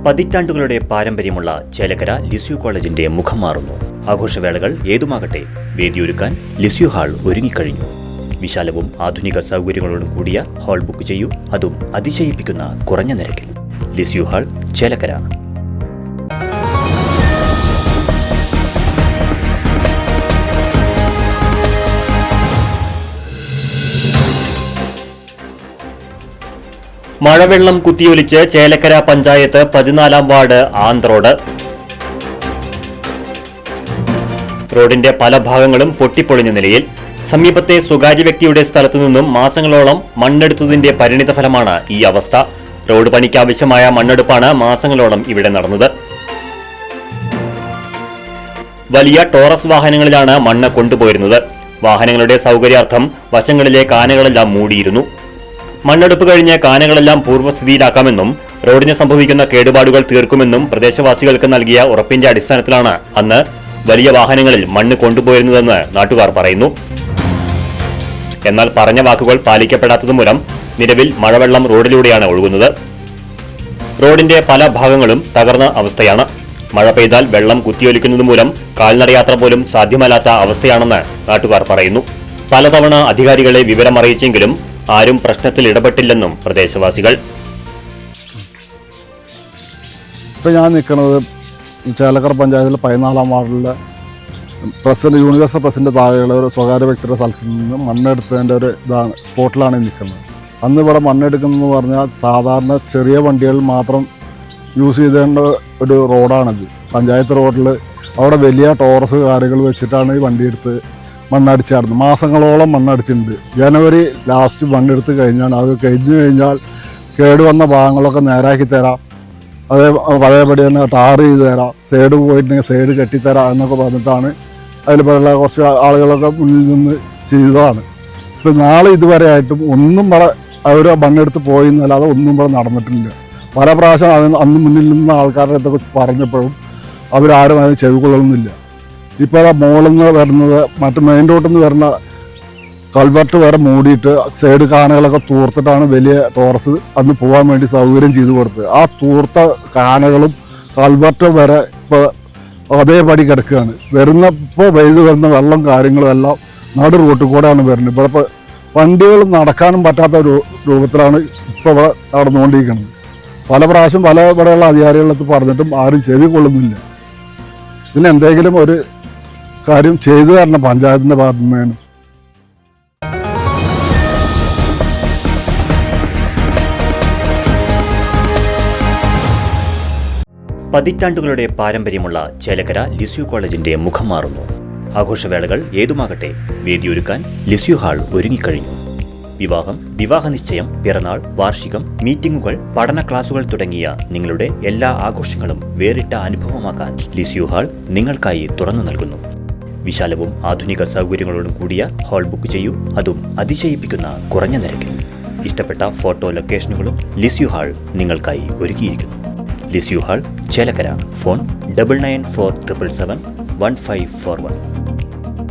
പതിറ്റാണ്ടുകളുടെ പാരമ്പര്യമുള്ള ചേലക്കര ലിസ്യു കോളേജിന്റെ മുഖം മാറുന്നു. ആഘോഷവേളകൾ ഏതുമാകട്ടെ, വേദിയൊരുക്കാൻ ലിസ്യു ഹാൾ ഒരുങ്ങിക്കഴിഞ്ഞു. വിശാലവും ആധുനിക സൗകര്യങ്ങളോടും കൂടിയ ഹാൾ ബുക്ക് ചെയ്യൂ, അതും അതിശയിപ്പിക്കുന്ന കുറഞ്ഞ നിരക്കിൽ. Lisieux hall, Chelakkara. മഴവെള്ളം കുത്തിയൊലിച്ച് ചേലക്കര പഞ്ചായത്ത് 14-ാം വാർഡ് ആന്ത്രോഡ്. റോഡിന്റെ പല ഭാഗങ്ങളും പൊട്ടിപ്പൊളിഞ്ഞ നിലയിൽ. സമീപത്തെ സ്വകാര്യ വ്യക്തിയുടെ സ്ഥലത്തു നിന്നും മാസങ്ങളോളം മണ്ണെടുത്തതിന്റെ പരിണിതഫലമാണ് ഈ അവസ്ഥ. റോഡ് പണിക്കാവശ്യമായ മണ്ണെടുപ്പാണ് മാസങ്ങളോളം ഇവിടെ നടന്നത്. വലിയ ടോറസ് വാഹനങ്ങളിലാണ് മണ്ണ് കൊണ്ടുപോയിരുന്നത്. വാഹനങ്ങളുടെ സൗകര്യാർത്ഥം വശങ്ങളിലെ കാനകളെല്ലാം മൂടിയിരുന്നു. മണ്ണെടുപ്പ് കഴിഞ്ഞ് കാനകളെല്ലാം പൂർവ്വസ്ഥിതിയിലാക്കാമെന്നും റോഡിന് സംഭവിക്കുന്ന കേടുപാടുകൾ തീർക്കുമെന്നും പ്രദേശവാസികൾക്ക് നൽകിയ ഉറപ്പിന്റെ അടിസ്ഥാനത്തിലാണ് അന്ന് വലിയ വാഹനങ്ങളിൽ മണ്ണ് കൊണ്ടുപോയിരുന്നതെന്ന് നാട്ടുകാർ പറയുന്നു. എന്നാൽ പറഞ്ഞ വാക്കുകൾ പാലിക്കപ്പെടാത്തതുമൂലം നിലവിൽ മഴവെള്ളം റോഡിലൂടെയാണ് ഒഴുകുന്നത്. റോഡിന്റെ പല ഭാഗങ്ങളും തകർന്ന അവസ്ഥയാണ്. മഴ പെയ്താൽ വെള്ളം കുത്തിയൊലിക്കുന്നത് മൂലം കാൽനടയാത്ര പോലും സാധ്യമല്ലാത്ത അവസ്ഥയാണെന്ന് നാട്ടുകാർ പറയുന്നു. പലതവണ അധികാരികളെ വിവരമറിയിച്ചെങ്കിലും ആരും പ്രശ്നത്തിൽ ഇടപെട്ടില്ലെന്നും പ്രദേശവാസികൾ. ഇപ്പം ഞാൻ നിൽക്കുന്നത് ചേലക്കര പഞ്ചായത്തിലെ 14-ാം വാർഡിലെ യൂണിവേഴ്സൽ പ്രസിഡന്റ് താഴെയുള്ള ഒരു സ്വകാര്യ വ്യക്തിയുടെ സ്ഥലത്ത് നിന്ന് മണ്ണെടുത്തതിൻ്റെ ഒരു സ്പോട്ടിലാണ് നിൽക്കുന്നത്. അന്ന് ഇവിടെ മണ്ണെടുക്കുന്നതെന്ന് പറഞ്ഞാൽ സാധാരണ ചെറിയ വണ്ടികൾ മാത്രം യൂസ് ചെയ്തേണ്ട ഒരു റോഡാണിത്. പഞ്ചായത്ത് റോഡിൽ അവിടെ വലിയ ടോറസ് കാര്യങ്ങൾ വെച്ചിട്ടാണ് ഈ വണ്ടിയെടുത്ത് മണ്ണടിച്ചായിരുന്നു. മാസങ്ങളോളം മണ്ണടിച്ചിട്ടുണ്ട്. ജനുവരി ലാസ്റ്റ് മണ്ണെടുത്ത് കഴിഞ്ഞാൽ അത് കഴിഞ്ഞാൽ കേടുവന്ന ഭാഗങ്ങളൊക്കെ നേരാക്കി തരാം, അതേ പഴയപടി തന്നെ ടാർ ചെയ്ത് തരാം, സൈഡ് പോയിട്ടുണ്ടെങ്കിൽ സൈഡ് കെട്ടിത്തരാം എന്നൊക്കെ പറഞ്ഞിട്ടാണ് അതിൽ പറയുന്ന കുറച്ച് ആളുകളൊക്കെ മുന്നിൽ നിന്ന് ചെയ്തതാണ്. ഇപ്പം നാളെ ഇതുവരെ ആയിട്ടും ഒന്നും ഇവിടെ അവർ മണ്ണെടുത്ത് പോയി എന്നല്ലാതെ ഒന്നും ഇവിടെ നടന്നിട്ടില്ല. പല പ്രാവശ്യം അന്ന് മുന്നിൽ നിന്ന ആൾക്കാരുടെ അടുത്തൊക്കെ പറഞ്ഞപ്പോഴും അവരാരും അതിന് ചെവിക്കൊള്ളുന്നില്ല. ഇപ്പോൾ അത് മുകളിൽ നിന്ന് വരുന്നത് മറ്റ് മെയിൻ റോഡിൽ നിന്ന് വരുന്ന കൾവർട്ട് വരെ മൂടിയിട്ട് സൈഡ് കാനകളൊക്കെ തൂർത്തിട്ടാണ് വലിയ ടോറസ് അന്ന് പോകാൻ വേണ്ടി സൗകര്യം ചെയ്തു കൊടുത്തത്. ആ തൂർത്ത കാനകളും കൾവർട്ട് വരെ ഇപ്പോൾ അതേപടി കിടക്കുകയാണ്. ഇപ്പോൾ വെയിൽ വരുന്ന വെള്ളം കാര്യങ്ങളും എല്ലാം നടു റോട്ടിൽ കൂടെയാണ് വരുന്നത്. ഇവിടെ ഇപ്പോൾ വണ്ടികൾ നടക്കാനും പറ്റാത്ത ഒരു രൂപത്തിലാണ് ഇപ്പോൾ ഇവിടെ നടന്നുകൊണ്ടിരിക്കുന്നത്. പല പ്രാവശ്യം പല ഇവിടെയുള്ള അധികാരികളടുത്ത് പറഞ്ഞിട്ടും ആരും ചെവി കൊള്ളുന്നില്ല. ഇതിന് എന്തെങ്കിലും ഒരു കാര്യം ചെയ്തു തരണം പഞ്ചായത്തിൻ്റെ ഭാഗത്തു നിന്നും. പതിറ്റാണ്ടുകളുടെ പാരമ്പര്യമുള്ള ചേലക്കര ലിസ്യു കോളേജിന്റെ മുഖം മാറുന്നു. ആഘോഷവേളകൾ ഏതുമാകട്ടെ, വേദിയൊരുക്കാൻ ലിസ്യു ഹാൾ ഒരുങ്ങിക്കഴിഞ്ഞു. വിവാഹം, വിവാഹനിശ്ചയം, പിറന്നാൾ, വാർഷികം, മീറ്റിംഗുകൾ, പഠന ക്ലാസുകൾ തുടങ്ങിയ നിങ്ങളുടെ എല്ലാ ആഘോഷങ്ങളും വേറിട്ട അനുഭവമാക്കാൻ ലിസ്യു ഹാൾ നിങ്ങൾക്കായി തുറന്നു നൽകുന്നു. വിശാലവും ആധുനിക സൗകര്യങ്ങളോടും കൂടിയ ഹാൾ ബുക്ക് ചെയ്യൂ, അതും അതിശയിപ്പിക്കുന്ന കുറഞ്ഞ നിരക്കിൽ. ഇഷ്ടപ്പെട്ട ഫോട്ടോ ലൊക്കേഷനുകളും ലിസ്യു ഹാൾ നിങ്ങൾക്കായി ഒരുക്കിയിരിക്കുന്നു. Lisieux hall, Chelakkara. ഫോൺ 9947771541.